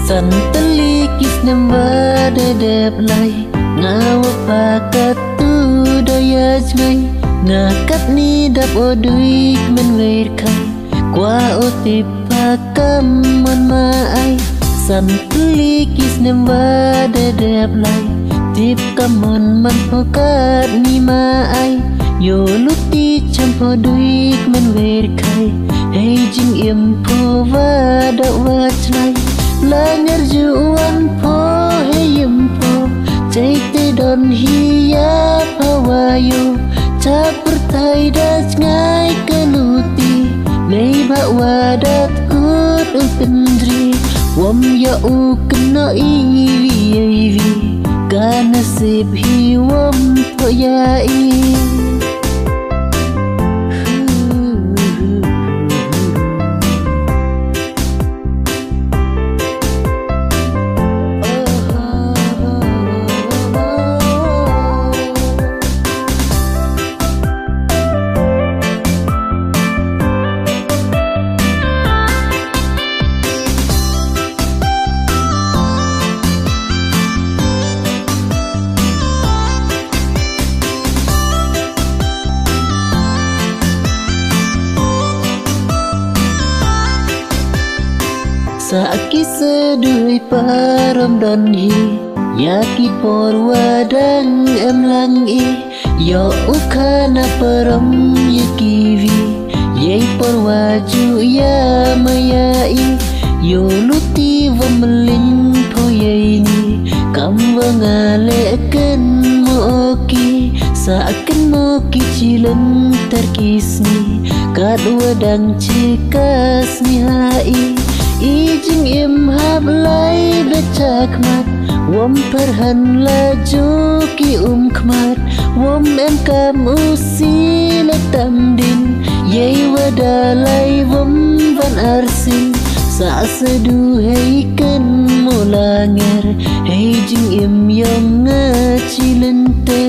Santali kisnem wada dep lai ngawa pakat tu daya jngai ngakat ni dap oduik men weir kai kwa otip pakam mon maai Santali kisnem wada dep lai tip kamon man pokat ni maai yo luti champo duik men weir kai hey jing im po wada wachnai Langar juan po heyem po Jaite don hiya pawayo Capur tai das ngai keluti Nei bak wadat kut upendri Wam ya u kena iwi Ka nasib hi wam po ya Saaki seduh param don hi Yaki por wadang em lang i Yo ukana param yakivi Yei por waju ya maya i Yo luti wamelin po yei ni Kam wangalekan mo oki Saakin mo kicilan terkisni Kad wadang cikas ni hai Ijing im hab lai becak mat Wam perhan laju ki kmat Wam em kam usi letam din Yei wadalai wam van arsin Sa sedu hei ken mulanger Hei jing im yom ngacilente